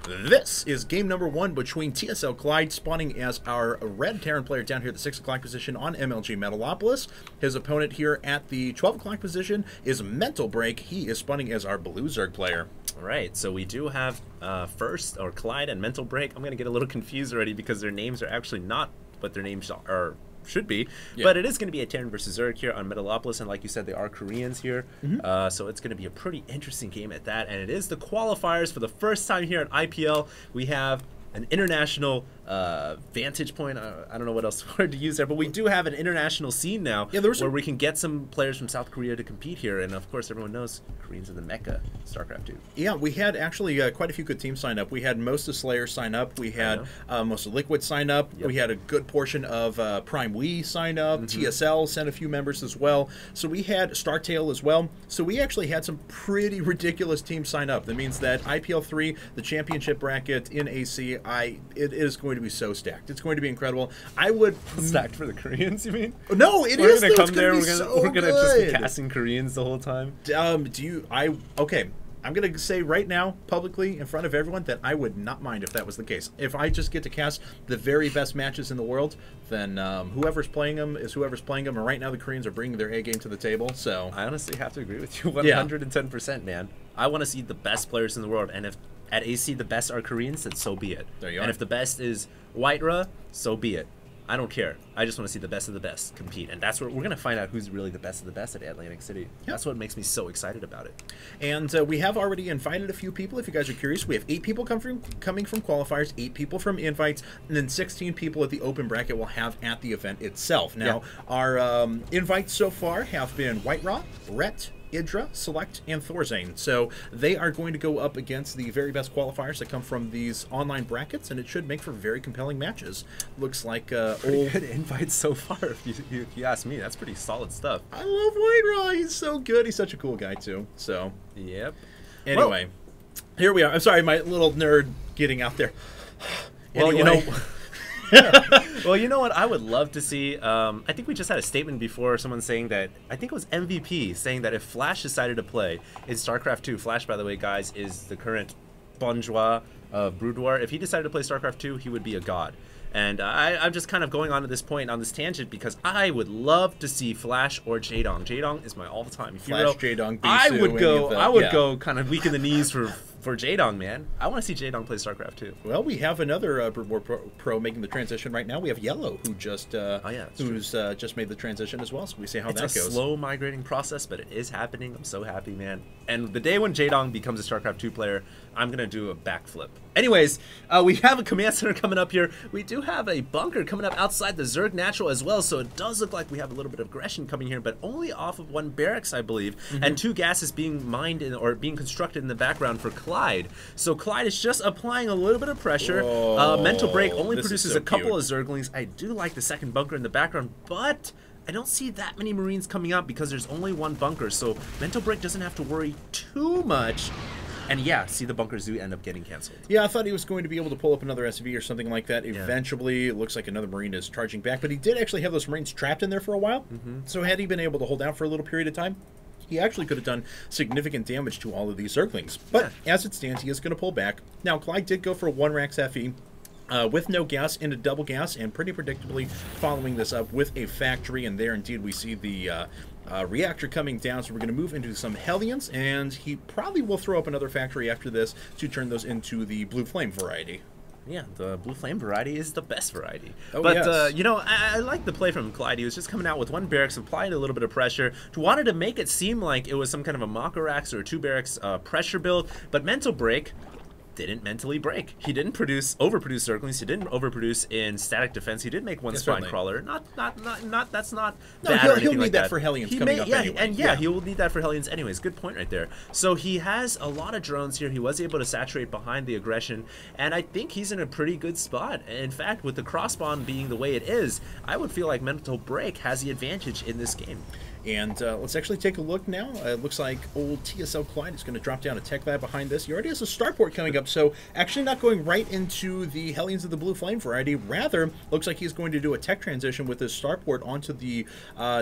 This is game number 1 between TSL Clide spawning as our red Terran player down here at the 6 o'clock position on MLG MentalOpolis. His opponent here at the 12 o'clock position is MentalBreak. He is spawning as our blue Zerg player. All right, so we do have Clide and MentalBreak. I'm going to get a little confused already because their names are actually not what their names are. Should be, but it is going to be a Terran versus Zerg here on MentalOpolis, and like you said, they are Koreans here, so it's going to be a pretty interesting game at that. And it is the qualifiers for the first time here at IPL. We have an international vantage point. I don't know what else word to use there, but we do have an international scene now where we can get some players from South Korea to compete here. And of course, everyone knows Koreans are the mecca of StarCraft 2. Yeah, we had actually quite a few good teams sign up. We had most of Slayer sign up. We had most of Liquid sign up. Yep. We had a good portion of Prime Wii sign up. TSL sent a few members as well. So we had Startail as well. So we actually had some pretty ridiculous teams sign up. That means that IPL 3, the championship bracket in AC, it is going to be so stacked. It's going to be incredible. I would stacked for the Koreans, you mean? No, it is. We're gonna come there. We're gonna just be casting Koreans the whole time. Okay. I'm going to say right now, publicly, in front of everyone, that I would not mind if that was the case. If I just get to cast the very best matches in the world, then whoever's playing them is whoever's playing them. And right now, the Koreans are bringing their A game to the table. So I honestly have to agree with you 110%, man. I want to see the best players in the world, and if at AC the best are Koreans, then so be it. There you are. And if the best is Whitera, so be it. I don't care. I just want to see the best of the best compete, and that's where we're going to find out who's really the best of the best at Atlantic City. Yep. That's what makes me so excited about it. And we have already invited a few people. If you guys are curious, we have 8 people coming from qualifiers, 8 people from invites, and then 16 people at the open bracket we'll have at the event itself. Now, our invites so far have been White Raw, Rhett, Idra, Select, and Thorzane. So they are going to go up against the very best qualifiers that come from these online brackets, and it should make for very compelling matches. Looks like pretty good invites so far, if you ask me. That's pretty solid stuff. I love White Raw. He's so good. He's such a cool guy, too. So, yep. Anyway, here we are. I'm sorry, my little nerd getting out there. Well, you know... Well, you know what I would love to see? I think we just had a statement before, someone saying that, I think it was MVP, saying that if Flash decided to play in StarCraft 2, Flash, by the way, guys, is the current Bonjour of Brood War. If he decided to play StarCraft 2, he would be a god. And I'm just kind of going on to this point on this tangent because I would love to see Flash or Jaedong. Jaedong is my all-time hero. Flash, Jaedong, Bisu, I would go kind of weak in the knees for Jaedong, man. I want to see Jaedong play StarCraft 2. Well, we have another Brood War pro making the transition right now. We have Yellow, who just just made the transition as well. So we see how that goes. It's a slow migrating process, but it is happening. I'm so happy, man. And the day when Jaedong becomes a StarCraft 2 player, I'm gonna do a backflip. Anyways, we have a command center coming up here. We do have a bunker coming up outside the Zerg Natural as well, so it does look like we have a little bit of aggression coming here, but only off of 1 barracks, I believe, and 2 gases being mined or being constructed in the background for Clide. So Clide is just applying a little bit of pressure. MentalBreak only produces a couple of Zerglings. I do like the second bunker in the background, but I don't see that many Marines coming up because there's only 1 bunker, so MentalBreak doesn't have to worry too much. And yeah, see, the bunkers do end up getting canceled. Yeah, I thought he was going to be able to pull up another SV or something like that. Eventually, it looks like another Marine is charging back, but he did actually have those Marines trapped in there for a while. So had he been able to hold out for a little period of time, he actually could have done significant damage to all of these Zerglings. But as it stands, he is going to pull back. Now, Clide did go for a 1 Rax FE. With no gas into double gas, and pretty predictably following this up with a factory, and there indeed we see the reactor coming down, so we're going to move into some Hellions, and he probably will throw up another factory after this to turn those into the Blue Flame variety. Yeah, the Blue Flame variety is the best variety. Oh, but, yes. You know, I like the play from Clide. He was just coming out with 1 barracks, applying a little bit of pressure, wanted to make it seem like it was some kind of a Makarax or a 2 barracks pressure build, but MentalBreak didn't mentally break. He didn't overproduce Zerglings. He didn't overproduce in static defense. He did make 1 spine crawler. That's not bad. He'll need that for Hellions coming up anyway. And he will need that for Hellions anyways. Good point right there. So he has a lot of drones here. He was able to saturate behind the aggression, and I think he's in a pretty good spot. In fact, with the crossbond being the way it is, I would feel like MentalBreak has the advantage in this game. And let's actually take a look now. It looks like old TSL Clide is going to drop down a tech lab behind this. He already has a starport coming up, so actually not going right into the Hellions of the Blue Flame variety. Rather, looks like he's going to do a tech transition with his starport onto the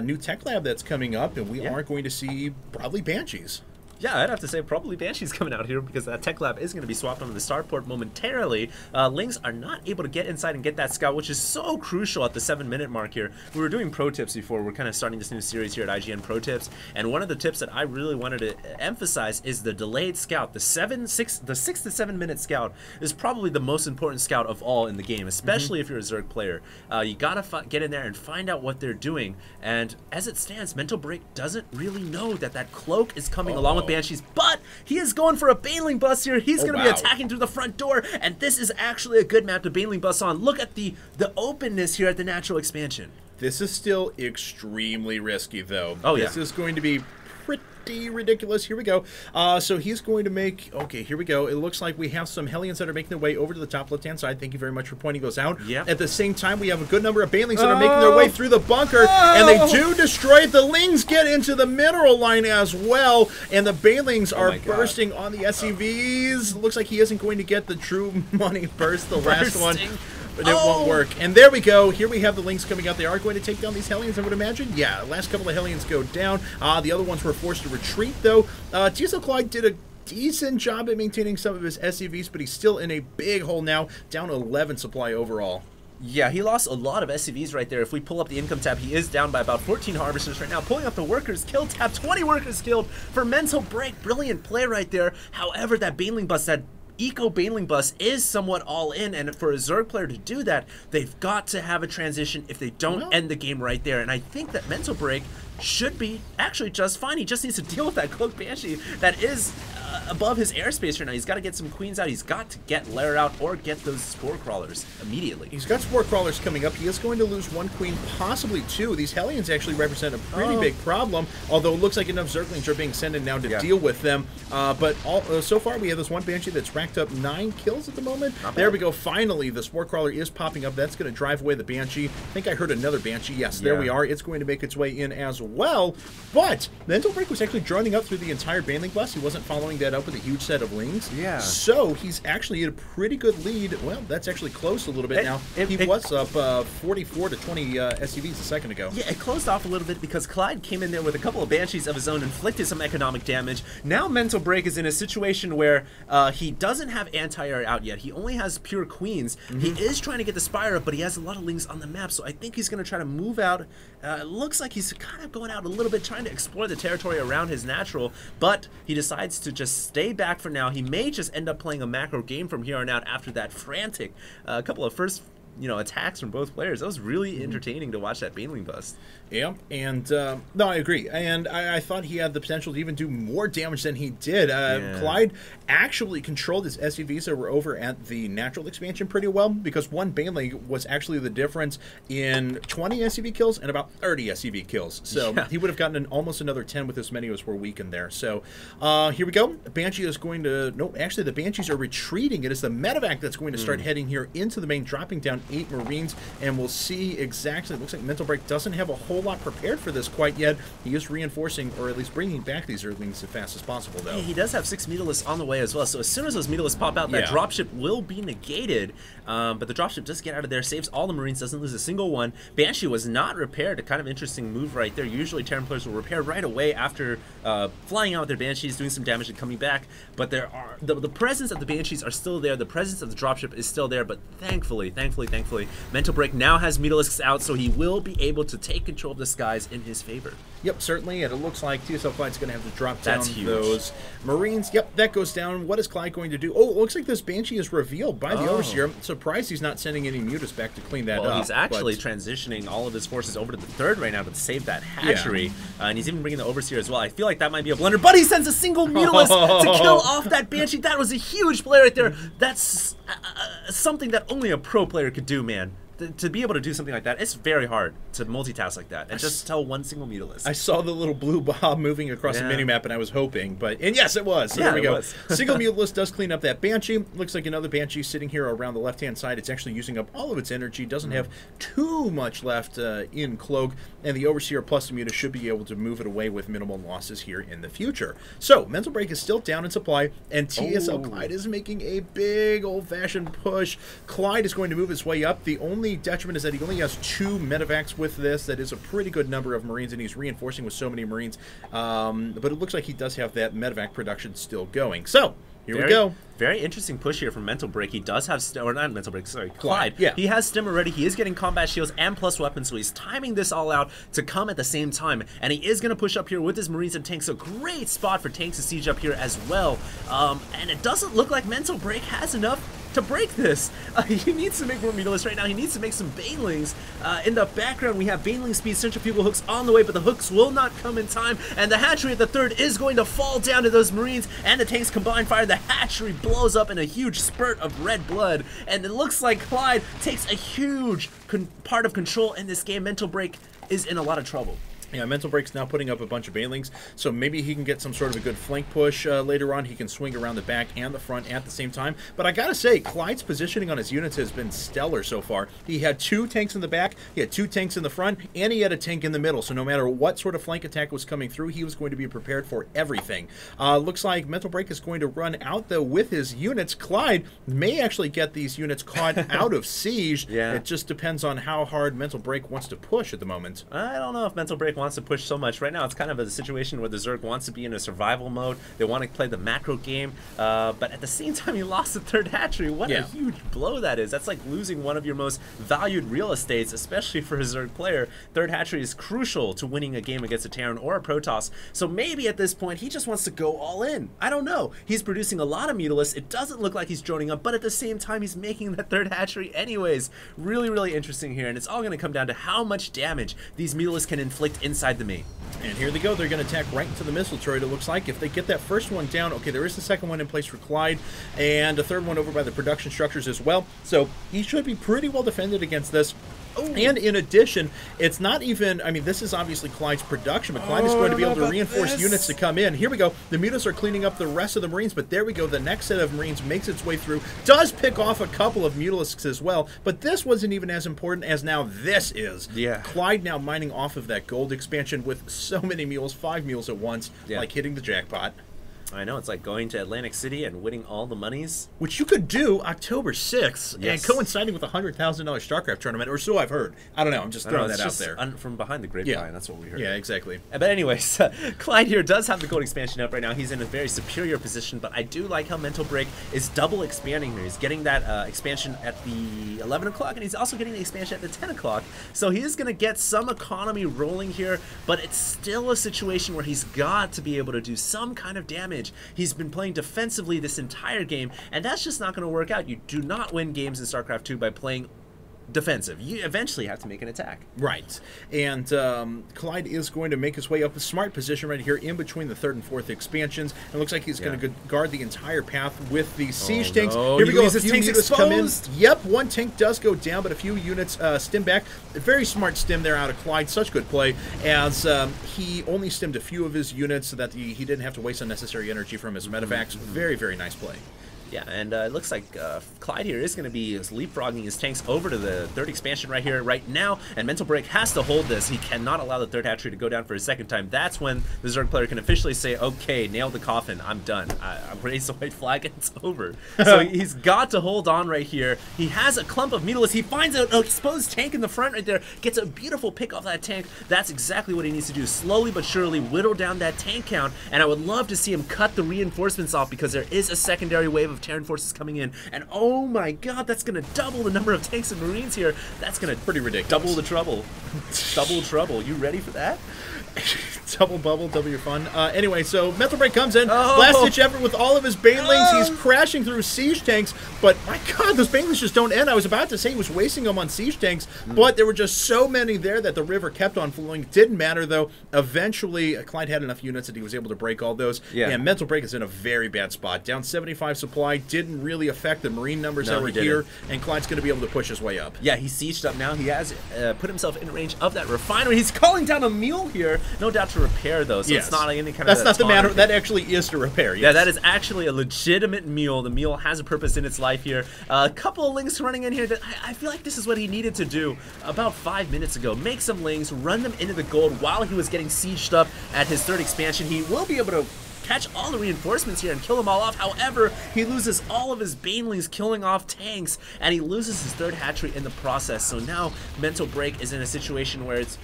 new tech lab that's coming up, and we are going to see probably Banshees. Yeah, I'd have to say probably Banshee's coming out here because that Tech Lab is going to be swapped onto the starport momentarily. Lings are not able to get inside and get that scout, which is so crucial at the 7-minute mark here. We were doing pro tips before. We're kind of starting this new series here at IGN Pro Tips, and one of the tips that I really wanted to emphasize is the delayed scout. The 6 to 7 minute scout is probably the most important scout of all in the game, especially if you're a Zerg player. You gotta get in there and find out what they're doing. And as it stands, MentalBreak doesn't really know that that cloak is coming along with Banshees, but he is going for a Baneling bust here. He's going to be attacking through the front door, and this is actually a good map to Baneling bust on. Look at the openness here at the natural expansion. This is still extremely risky, though. Oh, yeah. This is going to be pretty ridiculous. Here we go. So he's going to make... Okay, here we go. It looks like we have some Hellions that are making their way over to the top left-hand side. Thank you very much for pointing those out. Yep. At the same time, we have a good number of Banelings that are making their way through the bunker, and they do destroy it. The Lings get into the mineral line as well, and the Banelings are bursting on the SCVs. Looks like he isn't going to get the true money burst, the last one. But it won't work. And there we go. Here we have the Lings coming out. They are going to take down these Hellions, I would imagine. Yeah, last couple of Hellions go down. The other ones were forced to retreat, though. Clide did a decent job at maintaining some of his SCVs, but he's still in a big hole now, down 11 supply overall. Yeah, he lost a lot of SCVs right there. If we pull up the income tab, he is down by about 14 harvesters right now. Pulling up the workers kill tab, 20 workers killed for MentalBreak. Brilliant play right there. However, that Baneling bust, that Eco Baneling bus is somewhat all in, and for a Zerg player to do that, they've got to have a transition if they don't end the game right there. And I think that MentalBreak should be actually just fine. He just needs to deal with that Cloak Banshee that is above his airspace right now. He's got to get some queens out. He's got to get Lair out or get those Spore Crawlers immediately. He's got Spore Crawlers coming up. He is going to lose one queen, possibly two. These Hellions actually represent a pretty big problem, although it looks like enough Zerglings are being sent in now to deal with them. But so far, we have this one Banshee that's racked up 9 kills at the moment. There we go. Finally, the Spore Crawler is popping up. That's going to drive away the Banshee. I think I heard another Banshee. Yes, there we are. It's going to make its way in as well. But MentalBreak was actually droning up through the entire Baneling bus. He wasn't following that up with a huge set of Lings. Yeah. So he's actually at a pretty good lead. Well, that's actually close a little bit now. He was up 44 to 20 SCVs a second ago. Yeah, it closed off a little bit because Clide came in there with a couple of Banshees of his own, inflicted some economic damage. Now MentalBreak is in a situation where he doesn't have anti-air out yet. He only has pure queens. He is trying to get the Spire up, but he has a lot of Lings on the map, so I think he's going to try to move out. It looks like he's kind of going out a little bit, trying to explore the territory around his natural, but he decides to just stay back for now. He may just end up playing a macro game from here on out after that frantic couple of first attacks from both players. That was really entertaining to watch that Baneling bust. Yeah, and no, I agree. And I thought he had the potential to even do more damage than he did. Clide actually controlled his SCVs that were over at the natural expansion pretty well, because one Baneling was actually the difference in 20 SCV kills and about 30 SCV kills. So he would have gotten almost another 10 with as many as were weakened there. So here we go. Banshee is going to... No, actually, the Banshees are retreating. It is the medevac that's going to start heading here into the main, dropping down 8 Marines, and we'll see exactly... It looks like MentalBreak doesn't have a whole lot prepared for this quite yet. He is reinforcing, or at least bringing back these Earthlings as fast as possible, though. Yeah, he does have 6 Mutalisks on the way as well, so as soon as those Mutalisks pop out, that dropship will be negated, but the dropship does get out of there, saves all the Marines, doesn't lose a single one. Banshee was not repaired, a kind of interesting move right there. Usually Terran players will repair right away after flying out with their Banshees, doing some damage and coming back, but there are the presence of the Banshees are still there, the presence of the dropship is still there, but thankfully, MentalBreak now has Mutalisks out, so he will be able to take control of the skies in his favor. Yep, certainly, and it looks like Clide's going to have to drop down those Marines. Yep, that goes down. What is Clide going to do? Oh, it looks like this Banshee is revealed by the Overseer. I'm surprised he's not sending any Mutas back to clean that up. He's actually transitioning all of his forces over to the third right now to save that hatchery, and he's even bringing the Overseer as well. I feel like that might be a blunder, but he sends a single Mutalisk to kill off that Banshee. That was a huge play right there. That's something that only a pro player could do, man. To be able to do something like that, it's very hard to multitask like that and just tell one single Mutalisk. I saw the little blue bob moving across the minimap, and I was hoping, and yes, it was. So there we go. Single Mutalisk does clean up that Banshee. Looks like another Banshee sitting here around the left-hand side. It's actually using up all of its energy. Doesn't have too much left in Cloak, and the Overseer plus the Muta should be able to move it away with minimal losses here in the future. So MentalBreak is still down in supply, and TSL Clide is making a big old-fashioned push. Clide is going to move his way up. The only only detriment is that he only has 2 medevacs with this. That is a pretty good number of Marines, and he's reinforcing with so many Marines. But it looks like he does have that medevac production still going. So, here we go. Very interesting push here from MentalBreak. He does have, or not MentalBreak, sorry, Clide. Yeah. He has stim already. He is getting combat shields and plus weapons, so he's timing this all out to come at the same time. And he is going to push up here with his Marines and tanks. A great spot for tanks to siege up here as well. And it doesn't look like MentalBreak has enough to break this. He needs to make more Mutalists right now. He needs to make some Banelings. In the background, we have Baneling speed centrifugal hooks on the way, but the hooks will not come in time. And the hatchery at the 3rd is going to fall down to those Marines and the tanks combined fire. The hatchery blows up in a huge spurt of red blood. And it looks like Clide takes a huge part of control in this game. MentalBreak is in a lot of trouble. Yeah, MentalBreak's now putting up a bunch of Banelings, so maybe he can get some sort of a good flank push later on. He can swing around the back and the front at the same time. But I gotta say, Clide's positioning on his units has been stellar so far. He had 2 tanks in the back, he had 2 tanks in the front, and he had a tank in the middle. So no matter what sort of flank attack was coming through, he was going to be prepared for everything. Looks like MentalBreak is going to run out, though, with his units. Clide may actually get these units caught out of siege. Yeah. It just depends on how hard MentalBreak wants to push at the moment. I don't know if MentalBreak wants to push so much. Right now, it's kind of a situation where the Zerg wants to be in a survival mode. They want to play the macro game, but at the same time, he lost the 3rd hatchery. What a huge blow that is. That's like losing one of your most valued real estates, especially for a Zerg player. 3rd hatchery is crucial to winning a game against a Terran or a Protoss. So maybe at this point, he just wants to go all in. I don't know. He's producing a lot of Mutalists. It doesn't look like he's droning up, but at the same time, he's making that 3rd hatchery anyways. Really, really interesting here, and it's all going to come down to how much damage these Mutalists can inflict inside the main. And here they go. They're going to attack right into the missile turret, it looks like. If they get that first one down, okay, there is the second one in place for Clide, and a 3rd one over by the production structures as well. So he should be pretty well defended against this. Oh. And in addition, it's not even, I mean, this is obviously Clide's production, but Clide is going to be able to reinforce units to come in. Here we go. The Mutas are cleaning up the rest of the Marines, but there we go. The next set of Marines makes its way through, does pick off a couple of Mutalisks as well, but this wasn't even as important as now this is. Yeah. Clide now mining off of that gold expansion with so many mules, 5 mules at once, like hitting the jackpot. I know, it's like going to Atlantic City and winning all the monies. Which you could do October 6th, and coinciding with a $100,000 StarCraft tournament, or so I've heard. I don't know, I'm just throwing that out there. From behind the grapevine, that's what we heard. Yeah, exactly. But anyways, Clide here does have the gold expansion up right now. He's in a very superior position, but I do like how MentalBreak is double expanding here. He's getting that expansion at the 11 o'clock, and he's also getting the expansion at the 10 o'clock. So he is going to get some economy rolling here, but it's still a situation where he's got to be able to do some kind of damage. He's been playing defensively this entire game, and that's just not going to work out. You do not win games in StarCraft 2 by playing defensive. You eventually have to make an attack. Right. And Clide is going to make his way up a smart position right here in between the 3rd and 4th expansions. It looks like he's going to guard the entire path with the siege tanks. No. Here we go. A few units come in. Yep, 1 tank does go down, but a few units stim back. A very smart stim there out of Clide. Such good play, as he only stimmed a few of his units so that he didn't have to waste unnecessary energy from his medevacs. Very, very nice play. Yeah, and it looks like Clide here is going to be leapfrogging his tanks over to the 3rd expansion right here, right now, and MentalBreak has to hold this. He cannot allow the 3rd hatchery to go down for a second time. That's when the Zerg player can officially say, okay, nailed the coffin, I'm done. I raised the white flag and it's over. So he's got to hold on right here. He has a clump of Mutalists. He finds an exposed tank in the front right there, gets a beautiful pick off that tank. That's exactly what he needs to do. Slowly but surely whittle down that tank count, and I would love to see him cut the reinforcements off because there is a secondary wave of Terran forces coming in, and oh my god, that's gonna double the number of tanks and Marines here. That's gonna pretty ridiculous. Double the trouble. Double trouble. You ready for that? Double bubble, double your fun. Anyway, so MentalBreak comes in, last-ditch effort with all of his Banelings. He's crashing through siege tanks, but my god, those Banelings just don't end. I was about to say he was wasting them on siege tanks, but there were just so many there that the river kept on flowing. Didn't matter, though. Eventually, Clide had enough units that he was able to break all those. Yeah. And MentalBreak is in a very bad spot. Down 75 supply, didn't really affect the Marine numbers that were here, and Clide's going to be able to push his way up. Yeah, he's sieged up now. He has put himself in range of that refinery. He's calling down a mule here. No doubt to repair, though, so it's not like any kind of... That's not the matter. That actually is to repair, yes. Yeah, that is actually a legitimate mule. The mule has a purpose in its life here. A couple of lings running in here. That I feel like this is what he needed to do about 5 minutes ago. Make some lings, run them into the gold while he was getting sieged up at his 3rd expansion. He will be able to catch all the reinforcements here and kill them all off. However, he loses all of his Banelings, killing off tanks, and he loses his third hatchery in the process. So now MentalBreak is in a situation where it's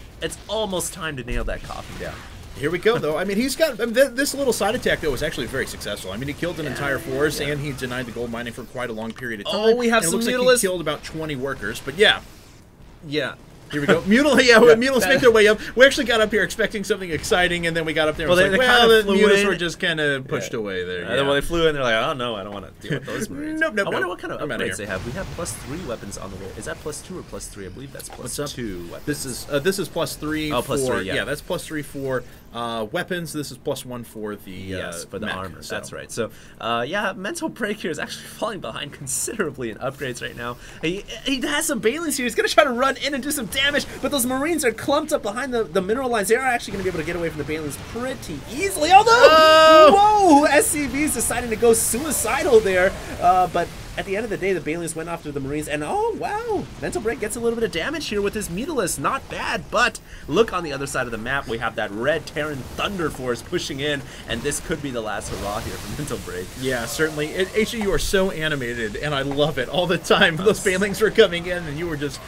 almost time to nail that coffin down. Here we go, though. I mean, he's got this little side attack, though, was actually very successful. I mean, he killed an entire force, and he denied the gold mining for quite a long period of time. Oh, we have and some it looks Mutalisk. like he killed about 20 workers, but yeah. Yeah. Here we go. Mutalisk make their way up. We actually got up here expecting something exciting, and then we got up there and they the Mutalisk were just kind of pushed away there. Yeah. Well, they flew in, they're like, oh no, I don't want to deal with those Marines. Nope. I wonder what kind of upgrades they have. We have +3 weapons on the way. Is that +2 or +3? I believe that's +2 weapons. This is +3 oh, +3, yeah, that's +3 for weapons. This is +1 for the for the mech, armor. so. That's right. So yeah, MentalBreak here is actually falling behind considerably in upgrades right now. He has some Banelings here. He's gonna try to run in and do some damage, but those Marines are clumped up behind the mineral lines. They are actually gonna be able to get away from the Banelings pretty easily. Although, whoa, SCV's deciding to go suicidal there, but at the end of the day, the Banelings went after the Marines, and oh wow, MentalBreak gets a little bit of damage here with his Mutalisk. Not bad, but look on the other side of the map, we have that red Terran Thunder Force pushing in, and this could be the last hurrah here for MentalBreak. Yeah, certainly. Actually, you are so animated, and I love it all the time. Those Banelings were coming in, and you were just,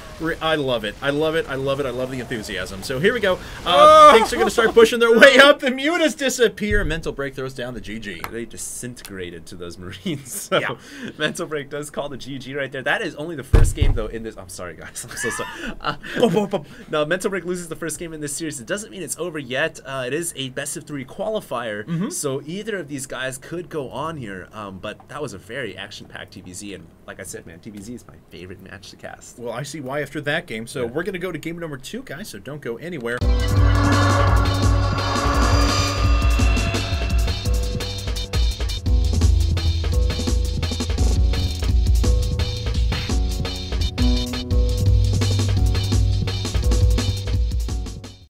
I love it. I love it. I love it. I love the enthusiasm. So here we go. Things are going to start pushing their way up. The Mutas disappear. MentalBreak throws down the GG. They disintegrated to those Marines. So yeah. MentalBreak does call the GG right there. That is only the first game, though, in this. I'm sorry, guys. I'm so sorry. No, MentalBreak loses the first game in this series. It doesn't mean it's over yet. It is a best-of-3 qualifier, so either of these guys could go on here. But that was a very action-packed TVZ, and like I said, man, TVZ is my favorite match to cast. Well, I see why after that game. So we're going to go to game number 2, guys, so don't go anywhere.